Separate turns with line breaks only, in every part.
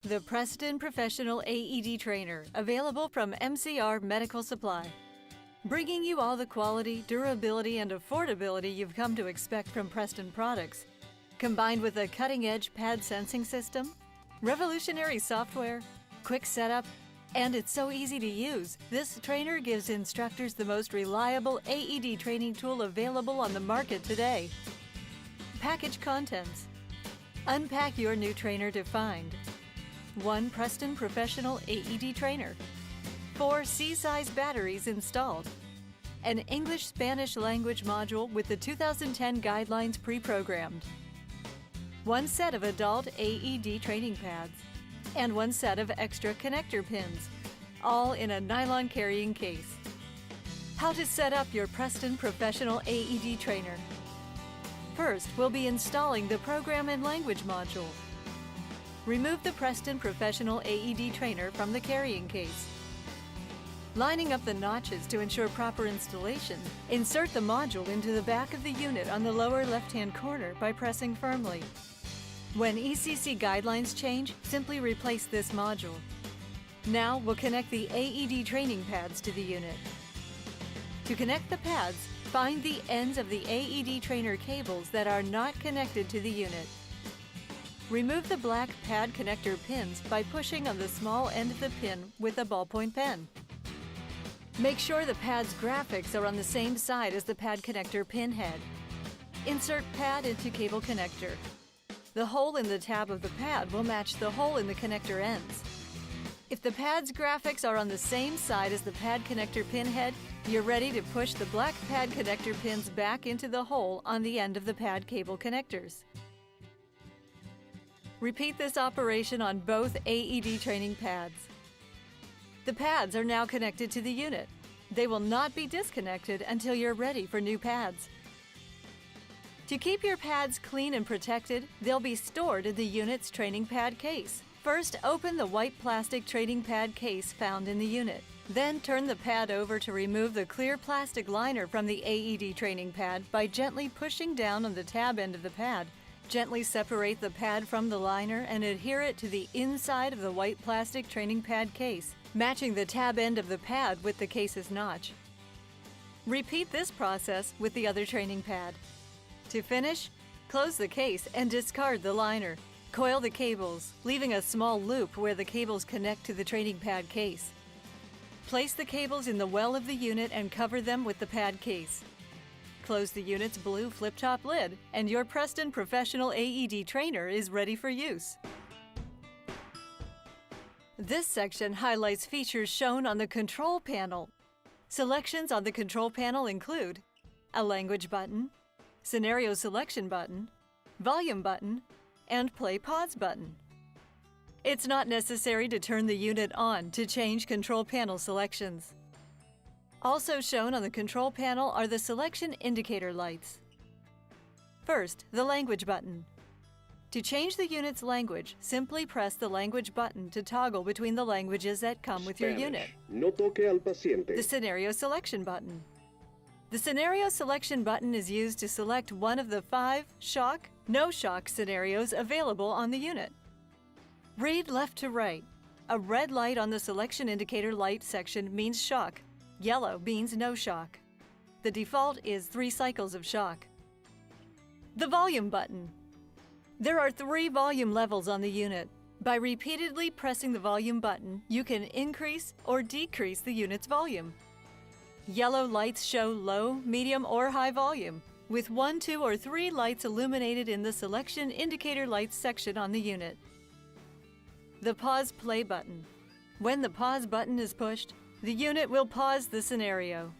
The Preston Professional AED Trainer, available from MCR Medical Supply. Bringing you all the quality, durability, and affordability you've come to expect from Preston products. Combined with a cutting-edge pad sensing system, revolutionary software, quick setup, and it's so easy to use. This trainer gives instructors the most reliable AED training tool available on the market today. Package contents. Unpack your new trainer to find. 1 Preston Professional AED Trainer. 4 C-size batteries installed. An English-Spanish language module with the 2010 guidelines pre-programmed. 1 set of adult AED training pads. And 1 set of extra connector pins, all in a nylon carrying case. How to set up your Preston Professional AED Trainer. First, we'll be installing the Program and Language module. Remove the Preston Professional AED Trainer from the carrying case. Lining up the notches to ensure proper installation, insert the module into the back of the unit on the lower left-hand corner by pressing firmly. When ECC guidelines change, simply replace this module. Now we'll connect the AED training pads to the unit. To connect the pads, find the ends of the AED trainer cables that are not connected to the unit. Remove the black pad connector pins by pushing on the small end of the pin with a ballpoint pen. Make sure the pad's graphics are on the same side as the pad connector pin head. Insert pad into cable connector. The hole in the tab of the pad will match the hole in the connector ends. If the pad's graphics are on the same side as the pad connector pin head, you're ready to push the black pad connector pins back into the hole on the end of the pad cable connectors. Repeat this operation on both AED training pads. The pads are now connected to the unit. They will not be disconnected until you're ready for new pads. To keep your pads clean and protected, they'll be stored in the unit's training pad case. First, open the white plastic training pad case found in the unit. Then turn the pad over to remove the clear plastic liner from the AED training pad by gently pushing down on the tab end of the pad. Gently separate the pad from the liner and adhere it to the inside of the white plastic training pad case, matching the tab end of the pad with the case's notch. Repeat this process with the other training pad. To finish, close the case and discard the liner. Coil the cables, leaving a small loop where the cables connect to the training pad case. Place the cables in the well of the unit and cover them with the pad case. Close the unit's blue flip-top lid, and your Preston Professional AED Trainer is ready for use. This section highlights features shown on the control panel. Selections on the control panel include a language button, scenario selection button, volume button, and play-pause button. It's not necessary to turn the unit on to change control panel selections. Also shown on the control panel are the selection indicator lights. First, the language button. To change the unit's language, simply press the language button to toggle between the languages that come with your unit.
No toque al paciente.
The scenario selection button. The scenario selection button is used to select one of the 5 shock, no shock scenarios available on the unit. Read left to right. A red light on the selection indicator light section means shock. Yellow means no shock. The default is 3 cycles of shock. The volume button. There are 3 volume levels on the unit. By repeatedly pressing the volume button, you can increase or decrease the unit's volume. Yellow lights show low, medium, or high volume, with 1, 2, or 3 lights illuminated in the selection indicator lights section on the unit. The pause play button. When the pause button is pushed, the unit will pause the scenario.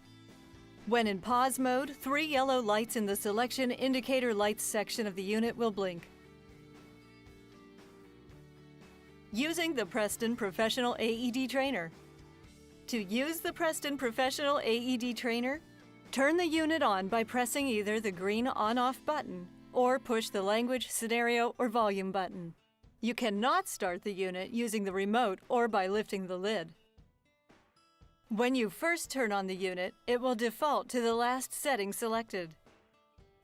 When in pause mode, 3 yellow lights in the selection indicator lights section of the unit will blink. Using the Preston Professional AED Trainer. To use the Preston Professional AED Trainer, turn the unit on by pressing either the green on-off button or push the language, scenario, or volume button. You cannot start the unit using the remote or by lifting the lid. When you first turn on the unit, it will default to the last setting selected.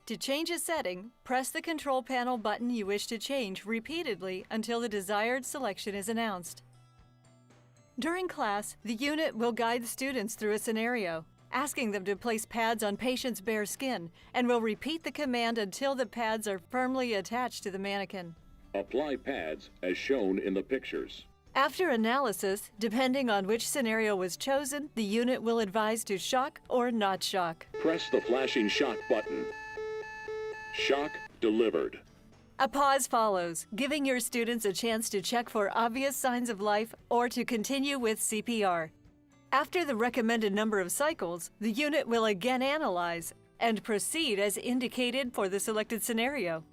To change a setting, press the control panel button you wish to change repeatedly until the desired selection is announced. During class, the unit will guide the students through a scenario, asking them to place pads on patients' bare skin, and will repeat the command until the pads are firmly attached to the mannequin.
Apply pads as shown in the pictures.
After analysis, depending on which scenario was chosen, the unit will advise to shock or not shock.
Press the flashing shock button. Shock delivered.
A pause follows, giving your students a chance to check for obvious signs of life or to continue with CPR. After the recommended number of cycles, the unit will again analyze and proceed as indicated for the selected scenario.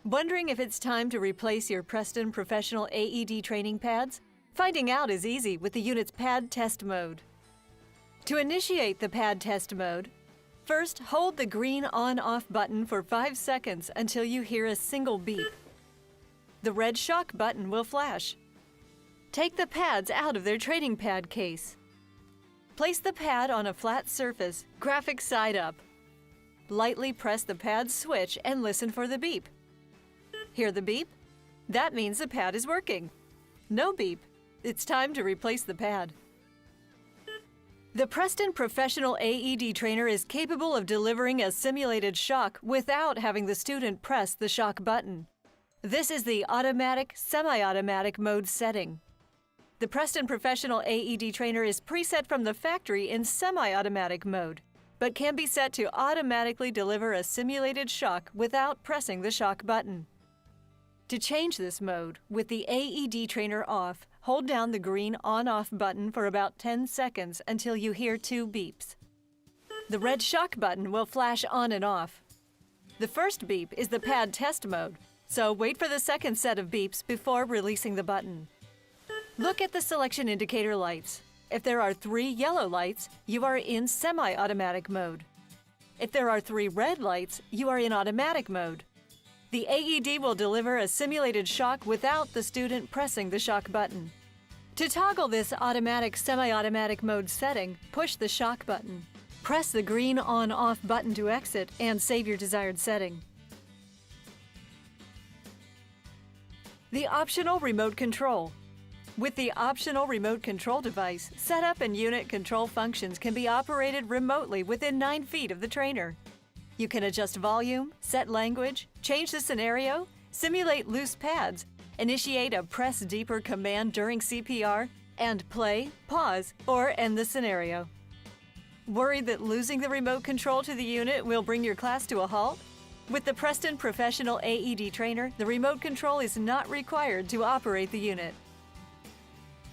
Wondering if it's time to replace your Preston Professional AED training pads? Finding out is easy with the unit's pad test mode. To initiate the pad test mode, first hold the green on-off button for 5 seconds until you hear a single beep. The red shock button will flash. Take the pads out of their training pad case. Place the pad on a flat surface, graphic side up. Lightly press the pad switch and listen for the beep. Hear the beep? That means the pad is working. No beep. It's time to replace the pad. The Preston Professional AED Trainer is capable of delivering a simulated shock without having the student press the shock button. This is the automatic, semi-automatic mode setting. The Preston Professional AED Trainer is preset from the factory in semi-automatic mode, but can be set to automatically deliver a simulated shock without pressing the shock button. To change this mode, with the AED Trainer off, hold down the green on-off button for about 10 seconds until you hear 2 beeps. The red shock button will flash on and off. The first beep is the pad test mode, so wait for the second set of beeps before releasing the button. Look at the selection indicator lights. If there are 3 yellow lights, you are in semi-automatic mode. If there are 3 red lights, you are in automatic mode. The AED will deliver a simulated shock without the student pressing the shock button. To toggle this automatic semi-automatic mode setting, push the shock button. Press the green on-off button to exit and save your desired setting. The optional remote control. With the optional remote control device, setup and unit control functions can be operated remotely within 9 feet of the trainer. You can adjust volume, set language, change the scenario, simulate loose pads, initiate a press deeper command during CPR, and play, pause, or end the scenario. Worried that losing the remote control to the unit will bring your class to a halt? With the Preston Professional AED Trainer, the remote control is not required to operate the unit.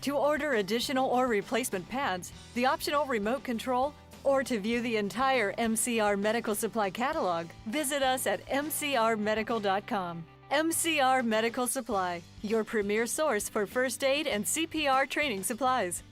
To order additional or replacement pads, the optional remote control, or to view the entire MCR Medical Supply catalog, visit us at mcrmedical.com. MCR Medical Supply, your premier source for first aid and CPR training supplies.